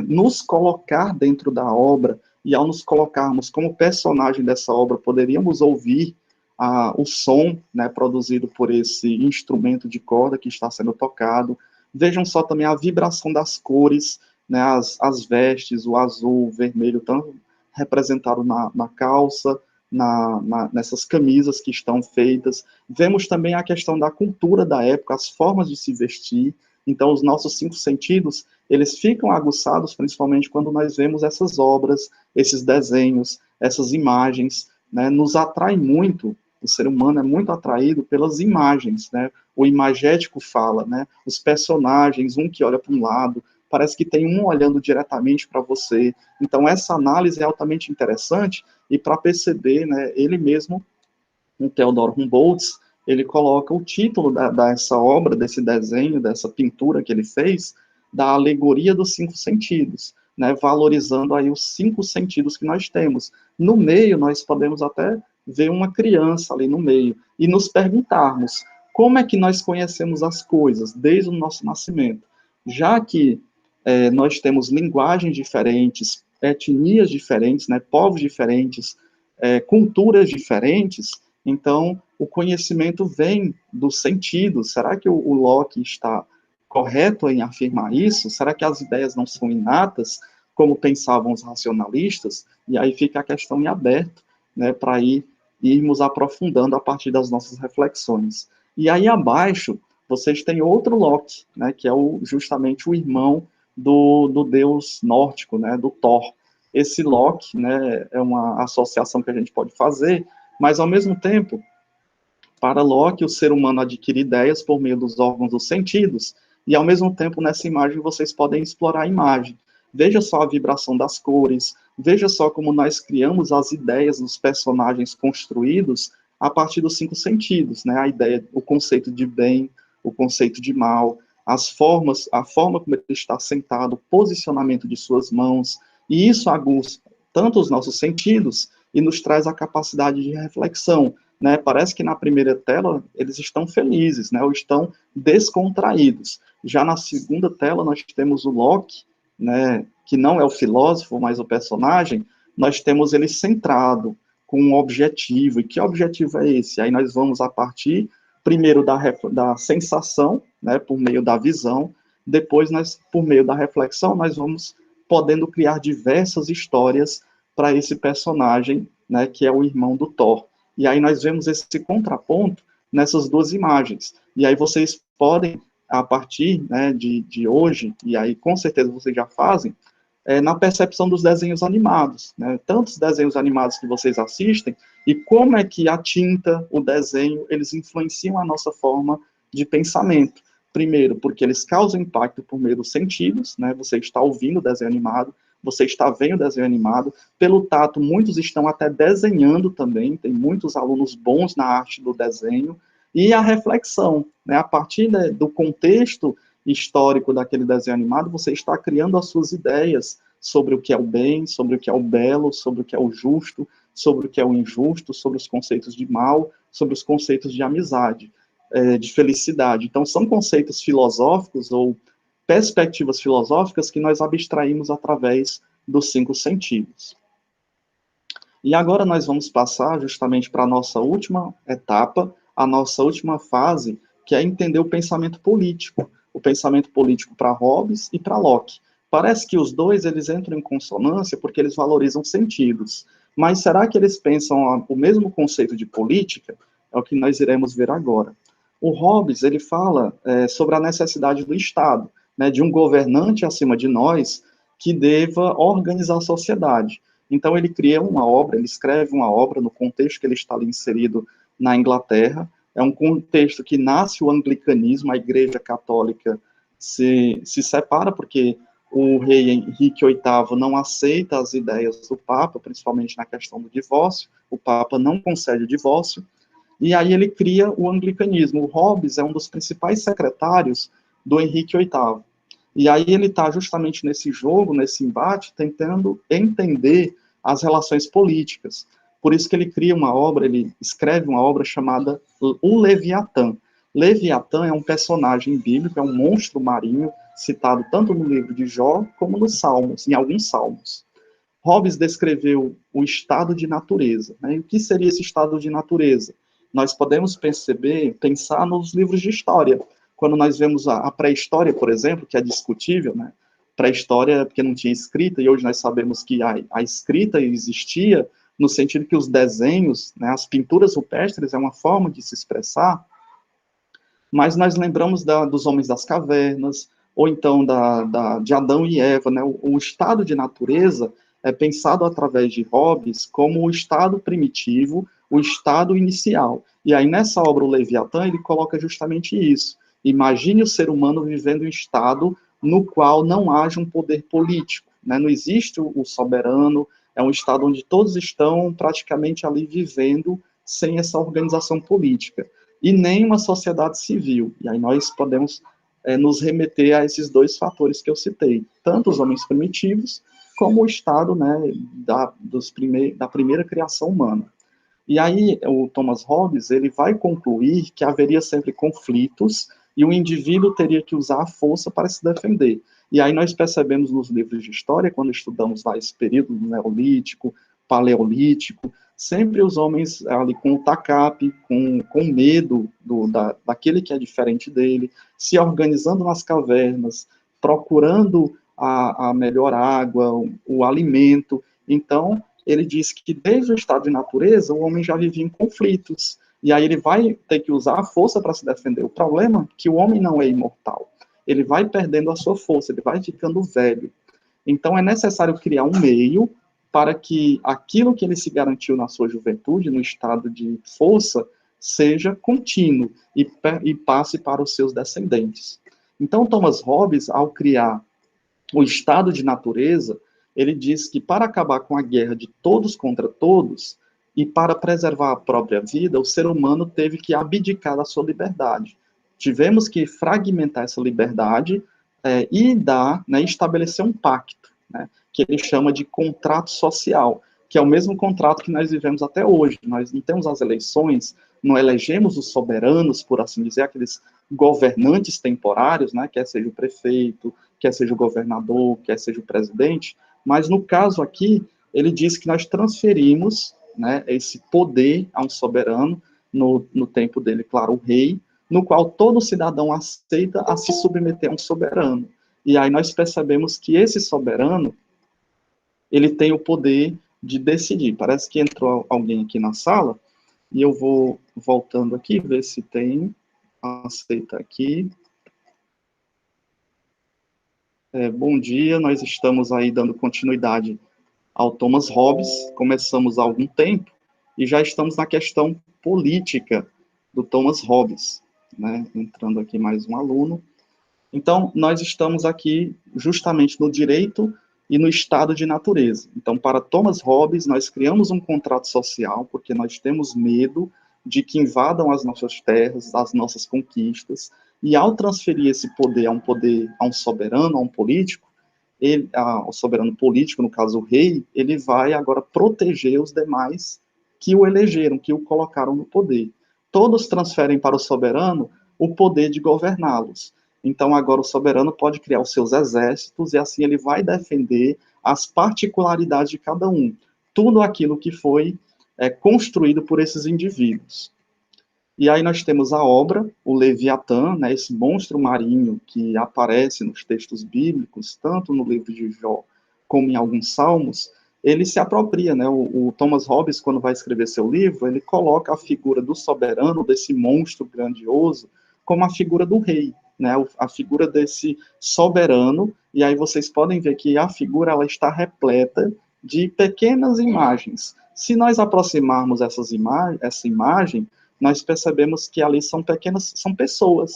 Speaker 1: nos colocar dentro da obra, e ao nos colocarmos como personagem dessa obra, poderíamos ouvir o som, né, produzido por esse instrumento de corda que está sendo tocado. Vejam só também a vibração das cores, né, as vestes, o azul, o vermelho, tanto representado na calça, nessas camisas que estão feitas. Vemos também a questão da cultura da época, as formas de se vestir. Então, os nossos 5 sentidos, eles ficam aguçados, principalmente quando nós vemos essas obras, esses desenhos, essas imagens, né, nos atrai muito. O ser humano é muito atraído pelas imagens, né? O imagético fala, né? Os personagens, um que olha para um lado, parece que tem um olhando diretamente para você. Então, essa análise é altamente interessante, e para perceber, né, ele mesmo, o Theodor Humboldt, ele coloca o título dessa obra, desse desenho, dessa pintura que ele fez, da alegoria dos 5 sentidos, né, valorizando aí os 5 sentidos que nós temos. No meio, nós podemos até ver uma criança ali no meio, e nos perguntarmos, como é que nós conhecemos as coisas desde o nosso nascimento? Já que nós temos linguagens diferentes, etnias diferentes, né, povos diferentes, culturas diferentes, então o conhecimento vem dos sentidos. Será que o Locke está correto em afirmar isso? Será que as ideias não são inatas, como pensavam os racionalistas? E aí fica a questão em aberto, né, para irmos aprofundando a partir das nossas reflexões. E aí abaixo, vocês têm outro Locke, né, que é justamente o irmão do deus nórdico, né, do Thor. Esse Loki, né, é uma associação que a gente pode fazer, mas ao mesmo tempo, Para Locke, o ser humano adquire ideias por meio dos órgãos dos sentidos, e ao mesmo tempo, nessa imagem, vocês podem explorar a imagem. Veja só a vibração das cores, veja só como nós criamos as ideias dos personagens construídos a partir dos 5 sentidos, né? A ideia, o conceito de bem, o conceito de mal, as formas, a forma como ele está sentado, o posicionamento de suas mãos, e isso aguça tanto os nossos sentidos e nos traz a capacidade de reflexão, né? Parece que na primeira tela eles estão felizes, né? Ou estão descontraídos. Já na segunda tela nós temos o Locke, né? Que não é o filósofo, mas o personagem. Nós temos ele centrado, com um objetivo. E que objetivo é esse? Aí nós vamos a partir, primeiro, da sensação, né, por meio da visão, depois, por meio da reflexão, nós vamos podendo criar diversas histórias para esse personagem, né, que é o irmão do Thor. E aí nós vemos esse contraponto nessas duas imagens. E aí vocês podem, a partir, né, de hoje, e aí com certeza vocês já fazem, na percepção dos desenhos animados, né? Tantos desenhos animados que vocês assistem, e como é que a tinta, o desenho, eles influenciam a nossa forma de pensamento. Primeiro, porque eles causam impacto por meio dos sentidos, né? Você está ouvindo o desenho animado, você está vendo o desenho animado, pelo tato, muitos estão até desenhando também, tem muitos alunos bons na arte do desenho, e a reflexão, né? A partir do contexto histórico daquele desenho animado, você está criando as suas ideias sobre o que é o bem, sobre o que é o belo, sobre o que é o justo, sobre o que é o injusto, sobre os conceitos de mal, sobre os conceitos de amizade, de felicidade. Então, são conceitos filosóficos ou perspectivas filosóficas que nós abstraímos através dos 5 sentidos. E agora nós vamos passar justamente para a nossa última etapa, a nossa última fase, que é entender o pensamento político. O pensamento político para Hobbes e para Locke. Parece que os dois eles entram em consonância porque eles valorizam sentidos. Mas será que eles pensam o mesmo conceito de política? É o que nós iremos ver agora. O Hobbes ele fala sobre a necessidade do Estado, né, de um governante acima de nós que deva organizar a sociedade. Então ele cria uma obra, ele escreve uma obra no contexto que ele está ali inserido na Inglaterra. É um contexto que nasce o anglicanismo, a Igreja Católica se separa porque o rei Henrique VIII não aceita as ideias do Papa, principalmente na questão do divórcio, o Papa não concede o divórcio, e aí ele cria o anglicanismo. O Hobbes é um dos principais secretários do Henrique VIII. E aí ele está justamente nesse jogo, nesse embate, tentando entender as relações políticas. Por isso que ele cria uma obra, ele escreve uma obra chamada O Leviatã. Leviatã é um personagem bíblico, é um monstro marinho, citado tanto no livro de Jó, como nos Salmos, em alguns Salmos. Hobbes descreveu o estado de natureza. Né? E o que seria esse estado de natureza? Nós podemos pensar nos livros de história. Quando nós vemos a pré-história, por exemplo, que é discutível, né? Pré-história porque não tinha escrita, e hoje nós sabemos que a escrita existia, no sentido que os desenhos, né, as pinturas rupestres é uma forma de se expressar, mas nós lembramos dos homens das cavernas, ou então de Adão e Eva, né? O estado de natureza é pensado através de Hobbes como o estado primitivo, o estado inicial. E aí, nessa obra, o Leviatã, ele coloca justamente isso. Imagine o ser humano vivendo um estado no qual não haja um poder político, né? Não existe o soberano, é um estado onde todos estão praticamente ali vivendo sem essa organização política. E nem uma sociedade civil. E aí nós podemos nos remeter a esses dois fatores que eu citei, tanto os homens primitivos, como o estado, né, da primeira criação humana. E aí o Thomas Hobbes ele vai concluir que haveria sempre conflitos e o indivíduo teria que usar a força para se defender. E aí nós percebemos nos livros de história, quando estudamos lá esse período neolítico, paleolítico, sempre os homens ali com o tacape, com medo daquele que é diferente dele, se organizando nas cavernas, procurando a melhor água, o alimento. Então, ele diz que desde o estado de natureza, o homem já vivia em conflitos. E aí ele vai ter que usar a força para se defender. O problema é que o homem não é imortal. Ele vai perdendo a sua força, ele vai ficando velho. Então é necessário criar um meio para que aquilo que ele se garantiu na sua juventude, no estado de força, seja contínuo e passe para os seus descendentes. Então, Thomas Hobbes, ao criar o estado de natureza, ele diz que para acabar com a guerra de todos contra todos e para preservar a própria vida, o ser humano teve que abdicar da sua liberdade. Tivemos que fragmentar essa liberdade e estabelecer um pacto, né, que ele chama de contrato social, que é o mesmo contrato que nós vivemos até hoje. Nós não temos as eleições, não elegemos os soberanos, por assim dizer, aqueles governantes temporários, né, quer seja o prefeito, quer seja o governador, quer seja o presidente, mas no caso aqui, ele diz que nós transferimos, né, esse poder a um soberano, no tempo dele, claro, o rei, no qual todo cidadão aceita a se submeter a um soberano. E aí nós percebemos que esse soberano, ele tem o poder de decidir. Parece que entrou alguém aqui na sala, e eu vou voltando aqui, ver se tem, aceita aqui. Bom dia, nós estamos aí dando continuidade ao Thomas Hobbes, começamos há algum tempo, e já estamos na questão política do Thomas Hobbes, né? Entrando aqui mais um aluno. Então, nós estamos aqui justamente no direito e no estado de natureza. Então, para Thomas Hobbes, nós criamos um contrato social, porque nós temos medo de que invadam as nossas terras, as nossas conquistas, e ao transferir esse poder, a um soberano, a um político, o soberano político, no caso o rei, ele vai agora proteger os demais que o elegeram, que o colocaram no poder. Todos transferem para o soberano o poder de governá-los. Então, agora o soberano pode criar os seus exércitos e assim ele vai defender as particularidades de cada um. Tudo aquilo que foi construído por esses indivíduos. E aí nós temos a obra, o Leviatã, né, esse monstro marinho que aparece nos textos bíblicos, tanto no livro de Jó como em alguns salmos, ele se apropria, né, o Thomas Hobbes, quando vai escrever seu livro, ele coloca a figura do soberano, desse monstro grandioso, como a figura do rei, né, a figura desse soberano, e aí vocês podem ver que a figura ela está repleta de pequenas imagens. Se nós aproximarmos essa imagem, nós percebemos que ali são pessoas.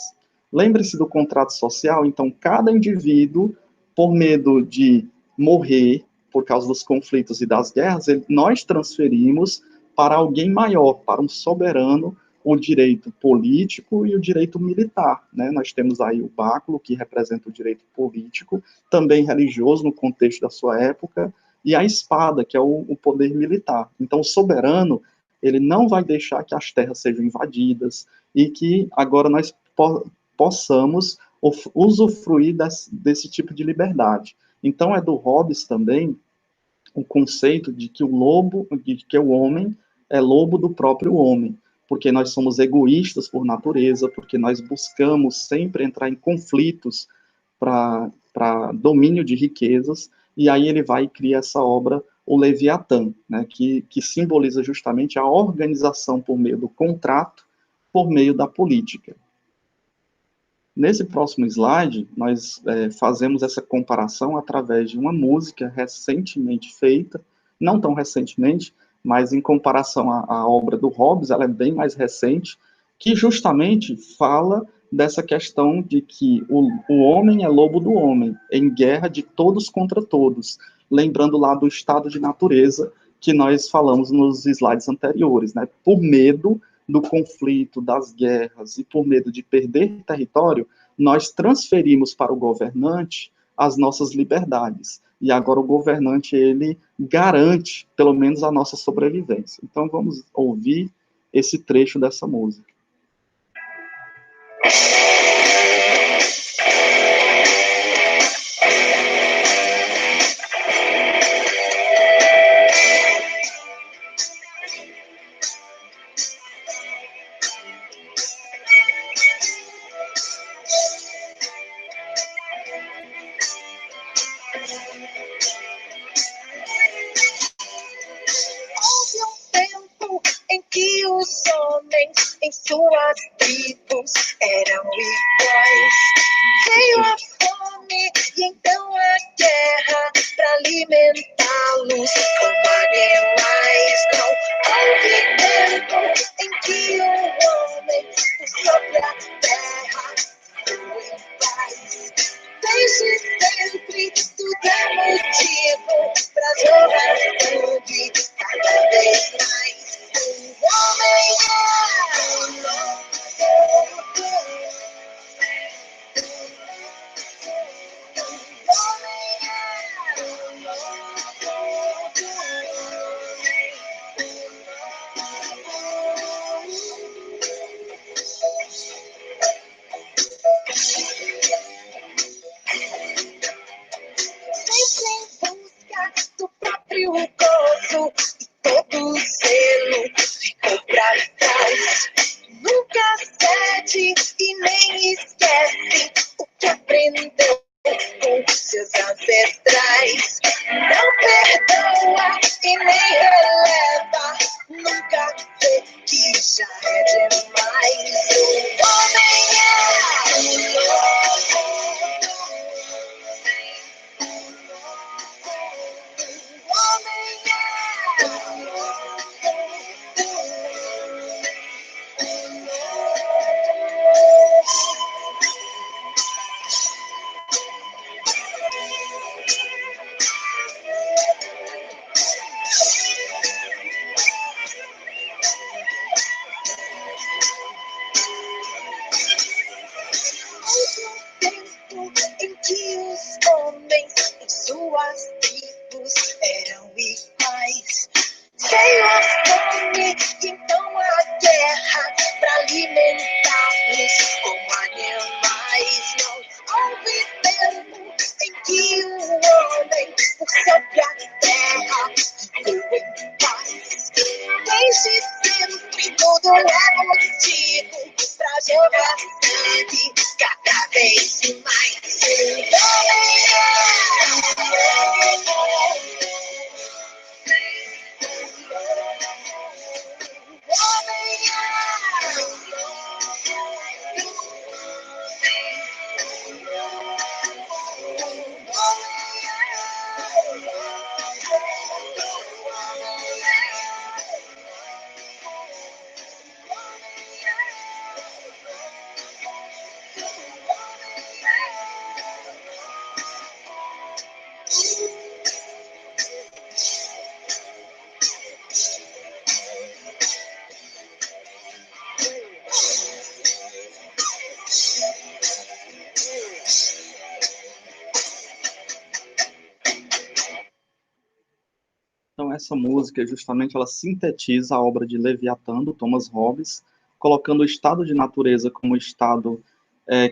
Speaker 1: Lembre-se do contrato social, então cada indivíduo, por medo de morrer por causa dos conflitos e das guerras, nós transferimos para alguém maior, para um soberano, o direito político e o direito militar, né? Nós temos aí o báculo, que representa o direito político, também religioso no contexto da sua época, e a espada, que é o poder militar. Então, o soberano, ele não vai deixar que as terras sejam invadidas e que agora nós possamos usufruir desse tipo de liberdade. Então, é do Hobbes também o conceito de que o homem é lobo do próprio homem, porque nós somos egoístas por natureza, porque nós buscamos sempre entrar em conflitos para domínio de riquezas, e aí ele vai e cria essa obra, o Leviatã, né, que simboliza justamente a organização por meio do contrato, por meio da política. Nesse próximo slide, nós fazemos essa comparação através de uma música recentemente feita, não tão recentemente, mas em comparação à obra do Hobbes, ela é bem mais recente, que justamente fala dessa questão de que o homem é lobo do homem, em guerra de todos contra todos, lembrando lá do estado de natureza que nós falamos nos slides anteriores, né? Por medo do conflito, das guerras, e por medo de perder território, nós transferimos para o governante as nossas liberdades. E agora o governante, ele garante, pelo menos, a nossa sobrevivência. Então, vamos ouvir esse trecho dessa música.
Speaker 2: Houve um tempo em que os homens em suas tribos eram iguais. Veio a fome e então a guerra para alimentá-los como animais. Não houve tempo em que o foi o gozo e todo o zelo ficou pra trás. Nunca cede e nem esquece o que aprendeu com seus ancestrais. Não perdoa e nem releva, nunca vê que já é demais. O homem é um lobo. O homem é um lobo. Tempo em que os homens em suas tribos eram iguais. Veio a fome, então a guerra pra alimentá-los como animais. Não houve tempo em que o homem por sobre a terra ficou em paz. Desde sempre tudo é motivo pra jogar sangue cada vez mais.
Speaker 1: Então, essa música, justamente, ela sintetiza a obra de Leviatã, do Thomas Hobbes, colocando o estado de natureza como estado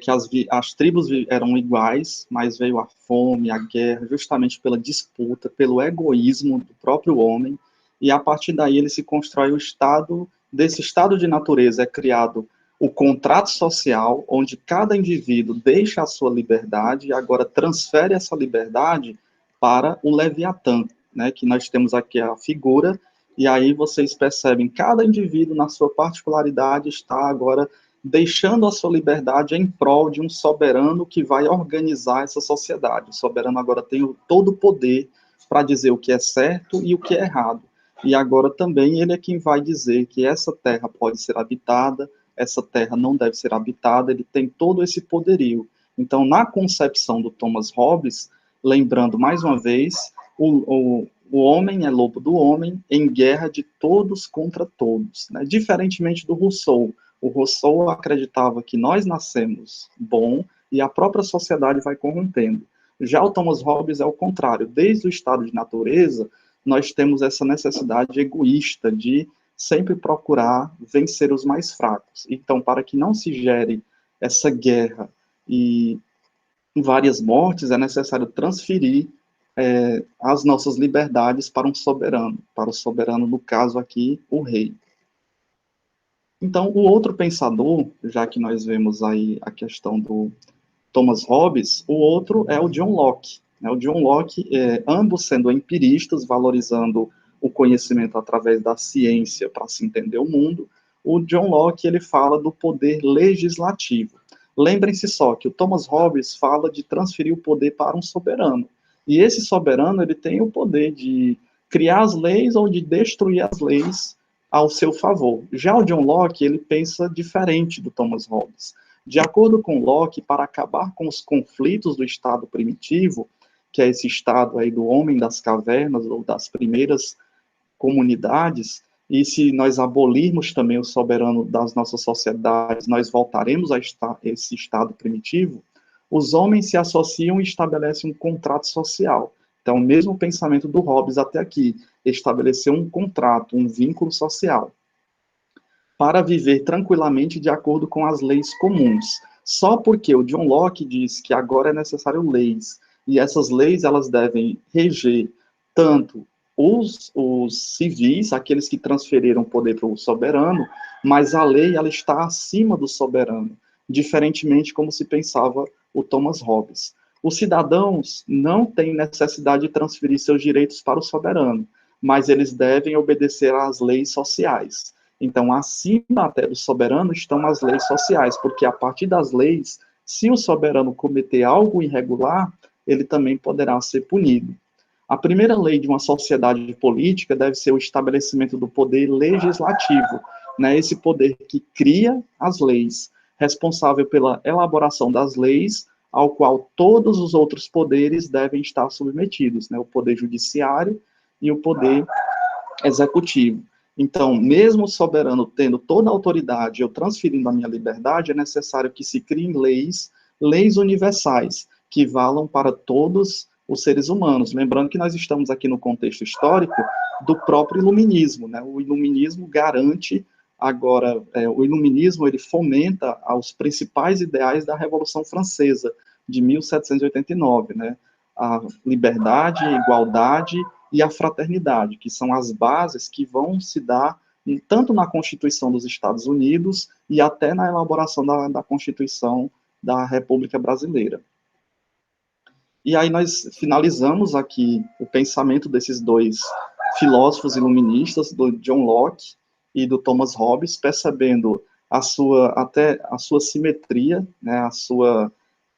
Speaker 1: que as tribos eram iguais, mas veio a fome, a guerra, justamente pela disputa, pelo egoísmo do próprio homem, e a partir daí ele se constrói o estado, desse estado de natureza é criado o contrato social, onde cada indivíduo deixa a sua liberdade e agora transfere essa liberdade para o Leviatã, né, que nós temos aqui a figura, e aí vocês percebem, cada indivíduo, na sua particularidade, está agora deixando a sua liberdade em prol de um soberano que vai organizar essa sociedade. O soberano agora tem todo o poder para dizer o que é certo e o que é errado. E agora também ele é quem vai dizer que essa terra pode ser habitada, essa terra não deve ser habitada, ele tem todo esse poderio. Então, na concepção do Thomas Hobbes, lembrando mais uma vez, o homem é lobo do homem em guerra de todos contra todos, né? Diferentemente do Rousseau. O Rousseau acreditava que nós nascemos bom e a própria sociedade vai corrompendo. Já o Thomas Hobbes é o contrário. Desde o estado de natureza, nós temos essa necessidade egoísta de sempre procurar vencer os mais fracos. Então, para que não se gere essa guerra e várias mortes, é necessário transferir as nossas liberdades para o soberano, no caso aqui, o rei. Então, o outro pensador, já que nós vemos aí a questão do Thomas Hobbes, o outro é o John Locke. Né? O John Locke, ambos sendo empiristas, valorizando o conhecimento através da ciência para se entender o mundo, o John Locke ele fala do poder legislativo. Lembrem-se só que o Thomas Hobbes fala de transferir o poder para um soberano. E esse soberano ele tem o poder de criar as leis ou de destruir as leis ao seu favor. Já o John Locke, ele pensa diferente do Thomas Hobbes. De acordo com Locke, para acabar com os conflitos do estado primitivo, que é esse estado aí do homem das cavernas ou das primeiras comunidades, e se nós abolirmos também o soberano das nossas sociedades, nós voltaremos a esse estado primitivo, os homens se associam e estabelecem um contrato social. Então, o mesmo pensamento do Hobbes até aqui, estabelecer um contrato, um vínculo social, para viver tranquilamente de acordo com as leis comuns. Só porque o John Locke diz que agora é necessário leis, e essas leis elas devem reger tanto os civis, aqueles que transferiram o poder para o soberano, mas a lei ela está acima do soberano, diferentemente como se pensava o Thomas Hobbes. Os cidadãos não têm necessidade de transferir seus direitos para o soberano, mas eles devem obedecer às leis sociais. Então, acima até do soberano estão as leis sociais, porque a partir das leis, se o soberano cometer algo irregular, ele também poderá ser punido. A primeira lei de uma sociedade política deve ser o estabelecimento do poder legislativo, né, esse poder que cria as leis, responsável pela elaboração das leis, ao qual todos os outros poderes devem estar submetidos, né, o poder judiciário e o poder executivo. Então, mesmo o soberano tendo toda a autoridade, eu transferindo a minha liberdade, é necessário que se criem leis, leis universais, que valam para todos os seres humanos. Lembrando que nós estamos aqui no contexto histórico do próprio iluminismo, né? O iluminismo garante, agora, o iluminismo, ele fomenta os principais ideais da Revolução Francesa, de 1789, né? A liberdade, a igualdade e a fraternidade, que são as bases que vão se dar tanto na Constituição dos Estados Unidos e até na elaboração da Constituição da República Brasileira. E aí nós finalizamos aqui o pensamento desses dois filósofos iluministas, do John Locke e do Thomas Hobbes, percebendo até a sua simetria, né,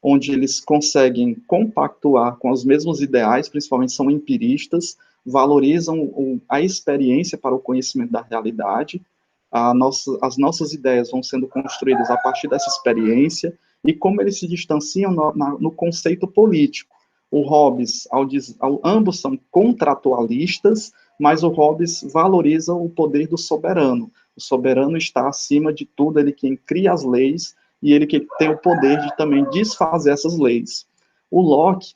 Speaker 1: onde eles conseguem compactuar com os mesmos ideais, principalmente são empiristas, valorizam a experiência para o conhecimento da realidade, as nossas ideias vão sendo construídas a partir dessa experiência, e como eles se distanciam no conceito político. O Hobbes, ambos são contratualistas, mas o Hobbes valoriza o poder do soberano. O soberano está acima de tudo, ele quem cria as leis, e ele que tem o poder de também desfazer essas leis. O Locke,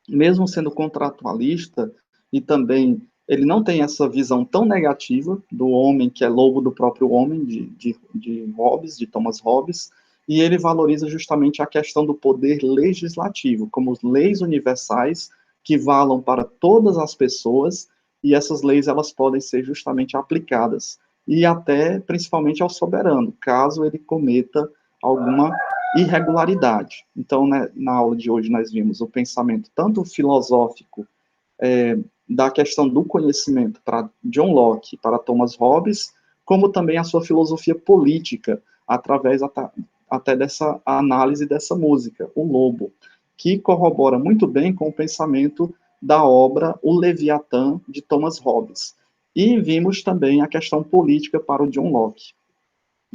Speaker 1: mesmo sendo contratualista, e também ele não tem essa visão tão negativa do homem que é lobo do próprio homem, de Hobbes, de Thomas Hobbes, e ele valoriza justamente a questão do poder legislativo, como leis universais que valam para todas as pessoas, e essas leis elas podem ser justamente aplicadas, e até principalmente ao soberano, caso ele cometa alguma irregularidade. Então, né, na aula de hoje nós vimos o pensamento tanto filosófico da questão do conhecimento para John Locke, para Thomas Hobbes, como também a sua filosofia política, através até dessa análise dessa música, O Lobo, que corrobora muito bem com o pensamento da obra O Leviatã, de Thomas Hobbes. E vimos também a questão política para o John Locke.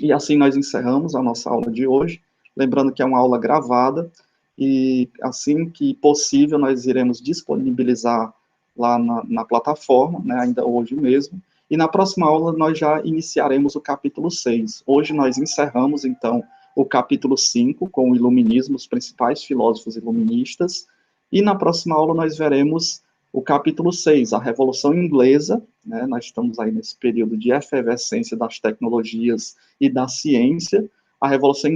Speaker 1: E assim nós encerramos a nossa aula de hoje, lembrando que é uma aula gravada, e assim que possível nós iremos disponibilizar lá na plataforma, né, ainda hoje mesmo, e na próxima aula nós já iniciaremos o capítulo 6. Hoje nós encerramos, então, o capítulo 5, com o iluminismo, os principais filósofos iluministas, e na próxima aula nós veremos o capítulo 6, a Revolução Inglesa, né, nós estamos aí nesse período de efervescência das tecnologias e da ciência, a Revolução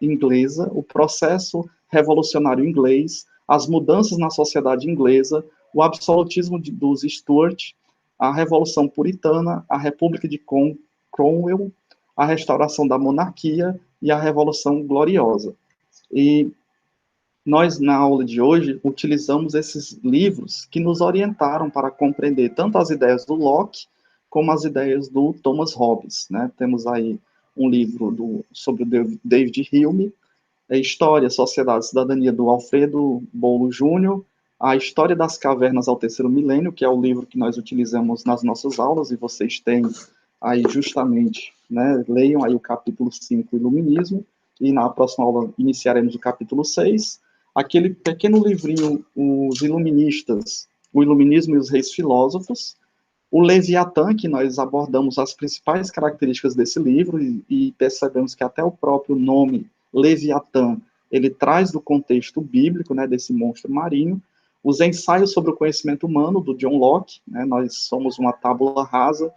Speaker 1: Inglesa, o processo revolucionário inglês, as mudanças na sociedade inglesa, o absolutismo dos Stuart, a Revolução Puritana, a República de Cromwell, a restauração da monarquia e a Revolução Gloriosa. E nós, na aula de hoje, utilizamos esses livros que nos orientaram para compreender tanto as ideias do Locke como as ideias do Thomas Hobbes, né? Temos aí um livro sobre o David Hume, História, Sociedade e Cidadania, do Alfredo Bolo Júnior, a História das Cavernas ao Terceiro Milênio, que é o livro que nós utilizamos nas nossas aulas, e vocês têm aí justamente, né, leiam aí o capítulo 5, Iluminismo, e na próxima aula iniciaremos o capítulo 6, aquele pequeno livrinho, Os Iluministas, o Iluminismo e os Reis Filósofos, o Leviatã, que nós abordamos as principais características desse livro, e percebemos que até o próprio nome Leviatã, ele traz do contexto bíblico, né, desse monstro marinho, os ensaios sobre o conhecimento humano, do John Locke, né, nós somos uma tábula rasa,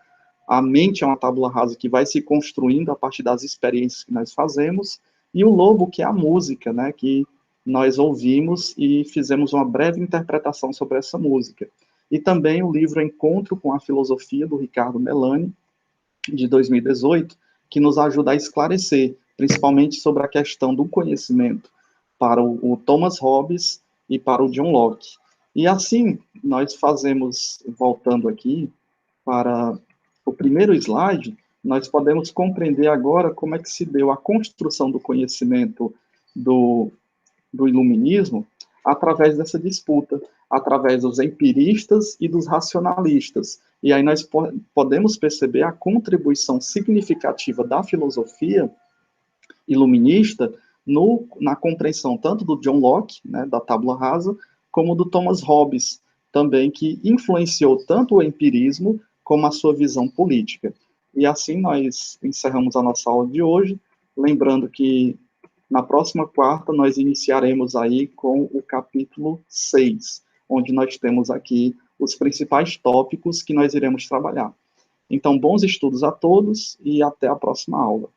Speaker 1: a mente é uma tábula rasa que vai se construindo a partir das experiências que nós fazemos, e o Lobo, que é a música, né, que nós ouvimos e fizemos uma breve interpretação sobre essa música. e também o livro Encontro com a Filosofia, do Ricardo Melani, de 2018, que nos ajuda a esclarecer, principalmente sobre a questão do conhecimento, para o Thomas Hobbes e para o John Locke. E assim, nós fazemos, voltando aqui para o primeiro slide, nós podemos compreender agora como é que se deu a construção do conhecimento do iluminismo através dessa disputa, através dos empiristas e dos racionalistas. E aí nós podemos perceber a contribuição significativa da filosofia iluminista na compreensão tanto do John Locke, né, da Tábula Rasa, como do Thomas Hobbes, também, que influenciou tanto o empirismo como a sua visão política. E assim nós encerramos a nossa aula de hoje, lembrando que na próxima quarta nós iniciaremos aí com o capítulo 6, onde nós temos aqui os principais tópicos que nós iremos trabalhar. Então, bons estudos a todos e até a próxima aula.